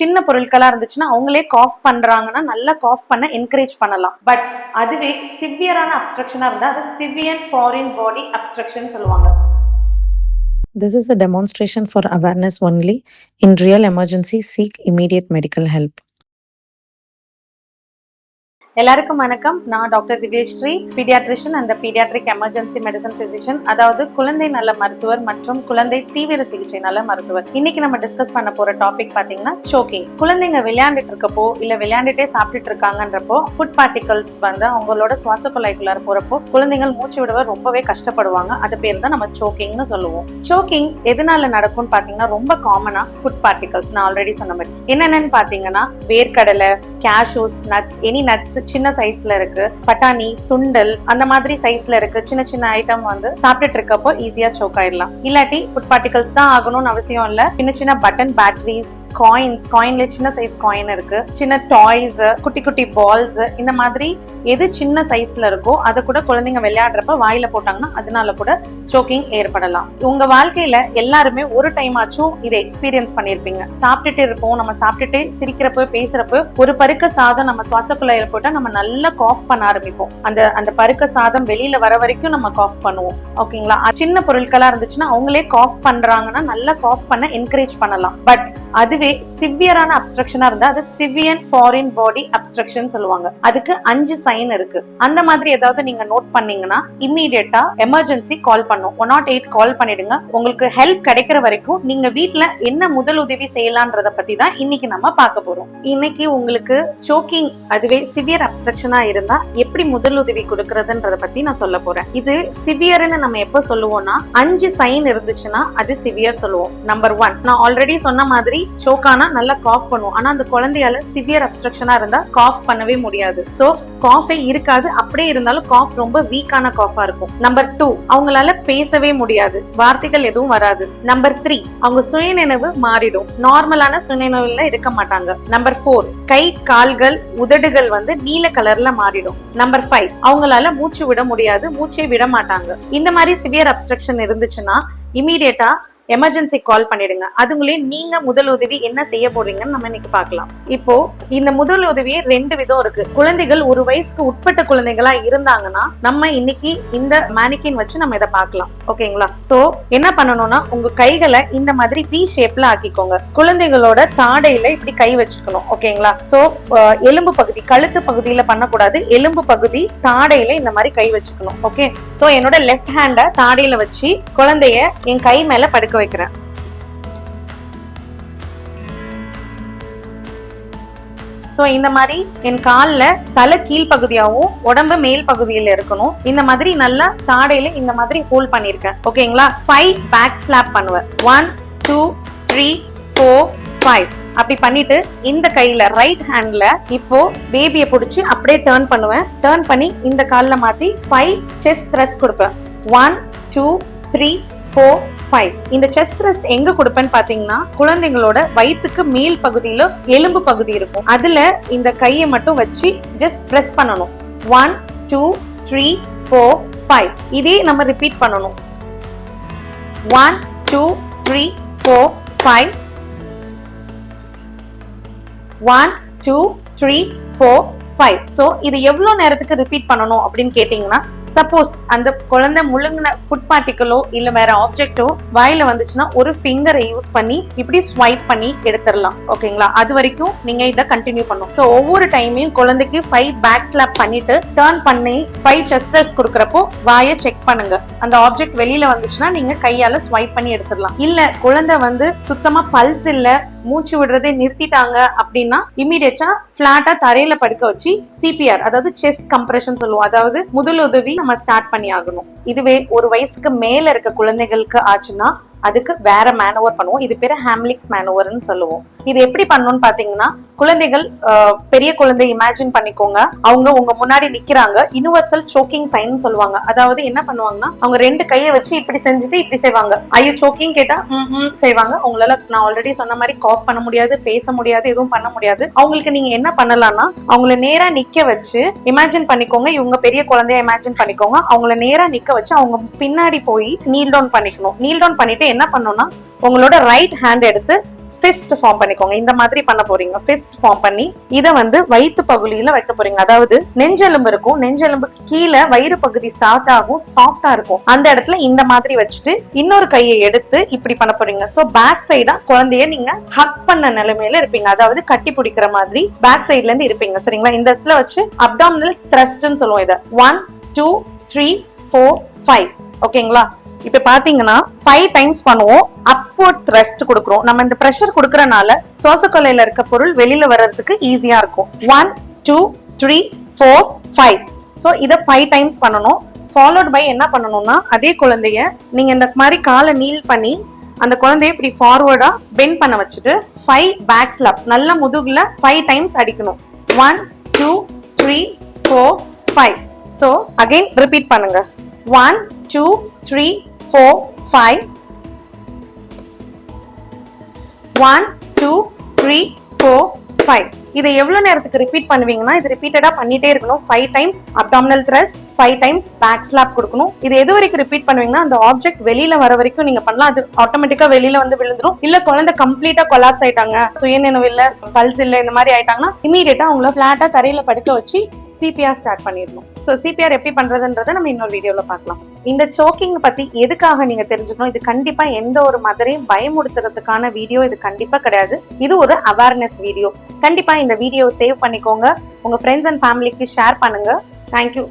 சின்ன பொருட்களா இருந்துச்சுன்னா அவங்களே காஃப் பண்றாங்கன்னா நல்லா காஃப் பண்ண என்கரேஜ் பண்ணலாம். பட் அதுவே சிவியரான அப்ஸ்ட்ரக்ஷனா இருந்தா அது சிவியர் ஃபாரின் பாடி அப்ஸ்ட்ரக்ஷன் சொல்லுவாங்க. This is a demonstration for awareness only. In real emergency, seek immediate medical help. எல்லாருக்கும் வணக்கம். நான் doctor Divyashree, paediatrician and paediatric emergency medicine physician, அதாவது குழந்தை நல மருத்துவர் மற்றும் குழந்தை தீவிர சிகிச்சை நல மருத்துவர். இன்னைக்கு நம்ம டிஸ்கஸ் பண்ண போற டாபிக் பாத்தீங்கன்னா சோக்கிங். குழந்தைங்க விளையாண்டுட்டு இருக்கப்போ இல்ல விளையாண்டுட்டே சாப்பிட்டுட்டு இருக்காங்கன்றப்போ ஃபுட் பார்ட்டிகல்ஸ் வந்து அவங்களோட சுவாச குழாய்க்குள்ளார போறப்போ குழந்தைகள் மூச்சு விடவே ரொம்பவே கஷ்டப்படுவாங்க. அது பேர் தான் நம்ம சோக்கிங்னு சொல்லுவோம். சோக்கிங் எதனால நடக்கும்னு பாத்தீங்கன்னா ரொம்ப காமனா ஃபுட் பார்ட்டிகல்ஸ் நான் ஆல்ரெடி சொன்ன மாதிரி என்னென்னு பாத்தீங்கன்னா வேர்க்கடலை, கேஷ்யூஸ், நட்ஸ், எனி நட்ஸ் சின்ன சைஸ்ல இருக்கு, பட்டாணி, சுண்டல் அந்த மாதிரி சைஸ்ல இருக்கு சின்ன சின்ன ஐட்டம் வந்து சாப்பிட்டுட்டு இருக்கப்போ ஈஸியா சோக் ஆயிடலாம். இல்லாட்டி ஃபுட் பார்ட்டிகல்ஸ் தான் ஆகணும்னு அவசியம் இல்ல. சின்ன சின்ன பட்டன் பேட்டரிஸ், காயின்ல சின்ன சைஸ் காயின் இருக்கு, சின்ன டாய்ஸ், குட்டி குட்டி பால்ஸ், இந்த மாதிரி எது சின்ன சைஸ்ல இருக்கோ அதை கூட குழந்தைங்க விளையாடுறப்ப வாயில போட்டாங்கன்னா அதனால கூட சோக்கிங் ஏற்படலாம். உங்க வாழ்க்கையில எல்லாருமே ஒரு டைம் ஆச்சும் இதை எக்ஸ்பீரியன்ஸ் பண்ணிருப்பீங்க. சாப்பிட்டுட்டு இருப்போம், நம்ம சாப்பிட்டுட்டு சிரிக்கிறப்ப பேசுறப்ப ஒரு பருக்க சாதம் நம்ம சுவாச குழாயில போட்டா நம்ம நல்லா காஃப் பண்ண ஆரம்பிப்போம். அந்த பருக்க சாதம் வெளியில வர வரைக்கும் நம்ம காஃப் பண்ணுவோம். ஓகேங்களா? சின்ன பொருட்களா இருந்துச்சுன்னா அவங்களே காஃப் பண்றாங்கன்னா நல்லா காஃப் பண்ண என்கரேஜ் பண்ணலாம். பட் அதுவே சிவியரான அப்ஸ்ட்ரக்ஷனா இருந்தா அது சிவியர் ஃபாரின் பாடி அப்ஸ்ட்ரக்ஷன் சொல்லுவாங்க. அதுக்கு 5 சைன் இருக்கு. அந்த மாதிரி ஏதாவது நீங்க நோட் பண்ணீங்கன்னா இம்மீடியட்டா எமர்ஜென்சி கால் பண்ணும். 108 கால் பண்ணிடுங்க. உங்களுக்கு ஹெல்ப் கிடைக்கிற வரைக்கும் நீங்க வீட்ல என்ன முதல் உதவி செய்யலாம்ன்றத பத்தி தான் இன்னைக்கு நம்ம பார்க்க போறோம். இன்னைக்கு உங்களுக்கு சோக்கிங் அதுவே சிவியர் அப்ஸ்ட்ரக்ஷனா இருந்தா எப்படி முதல் உதவி கொடுக்கறதுன்றத பத்தி நான் சொல்ல போறேன். இது சிவியர்னு நம்ம எப்ப சொல்லுவோம்னா 5 சைன் இருந்துச்சுன்னா அது சிவியர் சொல்லுவோம். நம்பர் 1, நான் ஆல்ரெடி சொன்ன மாதிரி சோக்கானா நல்லா காஃப் பண்ணுவோம். ஆனா அந்த குழந்தையால சிவியர் அப்ஸ்ட்ரக்ஷனா இருந்தா காஃப் பண்ணவே முடியாது. சோ காஃபே இருக்காது. அப்படியே இருந்தாலும் காஃப் ரொம்ப வீக்கான காஃபா இருக்கும். நம்பர் 2, அவங்களால பேசவே முடியாது, வார்த்தைகள் எதுவும் வராது. நம்பர் 3, அவங்க சுயநினைவு மாறிடும், நார்மலான சுயநினைவுல இருக்க மாட்டாங்க. நம்பர் 4, கை கால்கள் உதடுகள் வந்து நீல கலர்ல மாறிடும். நம்பர் 5, அவங்களால மூச்சு விட முடியாது, மூச்சே விட மாட்டாங்க. இந்த மாதிரி சிவியர் அப்ஸ்ட்ரக்ஷன் இருந்துச்சுன்னா இமீடியட்டா எமர்ஜென்சி கால் பண்ணிடுங்க. அதுங்களே நீங்க முதல் உதவி என்ன செய்ய போறீங்கன்னு நம்ம இன்னைக்கு பார்க்கலாம். இப்போ இந்த முதல் உதவியே 2 விதம் இருக்கு. குழந்தைகள் ஒரு வயசுக்கு உட்பட்ட குழந்தைகளா இருந்தாங்கன்னா நம்ம இன்னைக்கு இந்த மேனிக்கின் வச்சு நம்ம இதை பார்க்கலாம். ஓகேங்களா? சோ என்ன பண்ணணும்னா உங்க கைகளை இந்த மாதிரி வி ஷேப்ல ஆக்கிக்கோங்க. குழந்தைகளோட தாடையில இப்படி கை வச்சுக்கணும். ஓகேங்களா? சோ எலும்பு பகுதி, கழுத்து பகுதியில பண்ணக்கூடாது, எலும்பு பகுதி தாடையில இந்த மாதிரி கை வச்சுக்கணும். ஓகே? சோ என்னோட லெஃப்ட் ஹேண்ட தாடையில வச்சு குழந்தைய என் கை மேல படுக்க வைக்கிறேன். சோ இந்த மாதிரி என் கால்ல தலை கீழ் பகுதியாவும் உடம்பு மேல் பகுதியில இருக்கணும். இந்த மாதிரி நல்லா தாடையில இந்த மாதிரி ஹோல்ட் பண்ணிருக்கேன். ஓகேங்களா? 5 பேக் ஸ்லாப் பண்ணுவேன். 1 2 3 4 5 அப்படி பண்ணிட்டு இந்த கையில ரைட் ஹேண்ட்ல இப்போ பேபியை பிடிச்சி அப்படியே டர்ன் பண்ணுவேன். டர்ன் பண்ணி இந்த கால்ல மாத்தி 5 செஸ்ட் த்ரஸ்ட் கொடுப்பேன். 1 2 3 4 5. இந்த செஸ்ட் த்ரஸ்ட் எங்க கொடுப்பேன்னு பாத்தீங்கன்னா குழந்தைங்களோட வயிற்றுக்கு மேல் பகுதியில எலும்பு பகுதி இருக்கும். அதுல இந்த கையை மட்டும் வச்சு ஜஸ்ட் பிரஸ் பண்ணணும். 1 2 3 4 5. இதே நம்ம ரிப்பீட் பண்ணணும். 1 2 3 4 5. 1 2 3 4 5. சோ இது எவ்வளவு நேரத்துக்கு ரிப்பீட் பண்ணணும் அப்படின்னு கேட்டீங்கன்னா சப்போஸ் அந்த குழந்தை முழுங்கின ஃபுட் பார்ட்டிகளோ இல்ல வேற ஆப்ஜெக்டோ வாயில வந்துச்சுன்னா ஒரு ஃபிங்கரை யூஸ் பண்ணி இப்படி ஸ்வைப் பண்ணி எடுத்துடலாம். ஓகேங்களா? அது வரைக்கும் நீங்க இதை கண்டினியூ பண்ணும். சோ ஒவ்வொரு டைமையும் குழந்தைக்கு 5 பேக் ஸ்லாப் பண்ணிட்டு டர்ன் பண்ணி 5 செஸ்ட் ரெஸ்ட் கொடுக்கறப்போ வாயை செக் பண்ணுங்க. அந்த ஆப்ஜெக்ட் வெளியில வந்துச்சுன்னா நீங்க கையால ஸ்வைப் பண்ணி எடுத்துடலாம். இல்ல குழந்தை வந்து சுத்தமா பல்ஸ் இல்ல, மூச்சு விடுறதை நிறுத்திட்டாங்க அப்படின்னா இமீடியட்டா பிளாட்டா தரையில படுக்க வச்சு சிபிஆர் அதாவது செஸ்ட் கம்ப்ரெஷன் சொல்லுவோம். அதாவது முதல் உதவி நம்ம ஸ்டார்ட் பண்ணி ஆகணும். இதுவே ஒரு வயசுக்கு மேல இருக்க குழந்தைகளுக்கு ஆச்சுன்னா அதுக்கு வேற மேனுவர் பண்ணுவோம். இது பேரு ஹாம்லிக்ஸ் மேனுவர்னு சொல்லுவோம். இது எப்படி பண்ணணும்னு பாத்தீங்கன்னா குழந்தைகள் பெரிய குழந்தை இமேஜின் பண்ணிக்கோங்க. அவங்க உங்க முன்னாடி நிக்கிறாங்க. யுனிவர்சல் சோக்கிங் சைன் சொல்லுவாங்க. அதாவது என்ன பண்ணுவாங்கன்னா அவங்க 2 கையை வச்சு இப்படி செஞ்சுட்டு இப்படி செய்வாங்க. ஐயோ சோக்கிங் கேட்டா செய்வாங்க. அவங்களால நான் ஆல்ரெடி சொன்ன மாதிரி காஃப் பண்ண முடியாது, பேச முடியாது, எதுவும் பண்ண முடியாது. அவங்களுக்கு நீங்க என்ன பண்ணலாம்னா அவங்கள நேரா நிக்க வச்சு இமேஜின் பண்ணிக்கோங்க. இவங்க பெரிய குழந்தைய இமேஜின் பண்ணிக்கோங்க. அவங்கள நேரா நிக்க வச்சு அவங்க பின்னாடி போய் நீல் டவுன் பண்ணிக்கணும். நீல் டவுன் பண்ணிட்டு என்ன பண்ணணும்னா உங்களோட ரைட் ஹேண்ட் எடுத்து ஃபிஸ்ட் ஃபார்ம் பண்ணிக்கோங்க. இந்த மாதிரி பண்ண போறீங்க. ஃபிஸ்ட் ஃபார்ம் பண்ணி இதை வந்து வயிற்று பகுதியில வைக்க போறீங்க. அதாவது நெஞ்செலும்பு இருக்கும், நெஞ்செலும்புக்கு கீழே வயிறு பகுதி ஸ்டார்ட் ஆகும், சாஃப்டா இருக்கும். அந்த இடத்துல இந்த மாதிரி வச்சுட்டு இன்னொரு கையை எடுத்து இப்படி பண்ண போறீங்க. சோ பேக் சைடா குழந்தைய நீங்க ஹக் பண்ண நிலைமையில இருப்பீங்க, அதாவது கட்டி பிடிக்கிற மாதிரி பேக் சைட்ல இருந்து இருப்பீங்க. சரிங்களா? இந்த இடத்துல வச்சு அப்டாமினல் த்ரஸ்ட்னு சொல்லுவோம். இதை 1 2 3 4 5. ஓகேங்களா? இப்ப பாத்தீங்கன்னா 5 டைம்ஸ் பண்ணுவோம். அப்வர்ட் த்ரஸ்ட் கொடுக்குறோம். நம்ம இந்த பிரஷர் கொடுக்கறனால சுவாசக்கொல்லையில இருக்க பொருள் வெளியில வர்றதுக்கு ஈஸியா இருக்கும். 1 2 3 4 5. சோ இத 5 டைம்ஸ் பண்ணணும். ஃபாலோட் பை என்ன பண்ணணும்னா, அதே குழந்தைய நீங்க இந்த மாதிரி காலை நீல் பண்ணி அந்த குழந்தைய இப்படி ஃபார்வர்டா பெண்ட் பண்ண வச்சுட்டு 5 பேக் ஸ்லாப் நல்ல முதுகுல 5 டைம்ஸ் அடிக்கணும். 1 2 3 4 5. சோ அகைன் ரிப்பீட் பண்ணுங்க. 1 2 3 4 5. 1 2 3 4 5. இதை எவ்வளவு நேரத்துக்கு ரிப்பீட் பண்ணுவீங்கன்னா, இது ரிப்பீட்டடா பண்ணிட்டே இருக்கணும். 5 times abdominal thrust, 5 times back slap கொடுக்கணும். இது எது வரைக்கும் ரிப்பீட் பண்ணுவீங்கன்னா, அந்த ஆப்ஜெக்ட் வெளியில வர வரைக்கும் நீங்க பண்ணலாம். அது ஆட்டோமேட்டிக்கா வெளியில வந்து விழுந்துரும். இல்ல குழந்தை கம்ப்ளீட்டா கொலாப்ஸ் ஆயிட்டாங்க, சுயநினைவு இல்ல, பல்ஸ் இல்ல, இந்த மாதிரி ஆயிட்டாங்கன்னா இமீடியட்டா அவங்கள பிளாட்டா தரையில படுக்க வச்சு சிபிஆர் ஸ்டார்ட் பண்ணிடணும். ஸோ சிபிஆர் எப்படி பண்றதுன்றதை நம்ம இன்னொரு வீடியோல பார்க்கலாம். இந்த சோக்கிங் பத்தி எதுக்காக நீங்க தெரிஞ்சுக்கணும்? இது கண்டிப்பா எந்த ஒரு மதரையும் பயமுடுத்துறதுக்கான வீடியோ இது கண்டிப்பா கிடையாது. இது ஒரு அவேர்னஸ் வீடியோ. கண்டிப்பா இந்த வீடியோ சேவ் பண்ணிக்கோங்க. உங்க ஃப்ரெண்ட்ஸ் அண்ட் ஃபேமிலிக்கு ஷேர் பண்ணுங்க. தேங்க்யூ.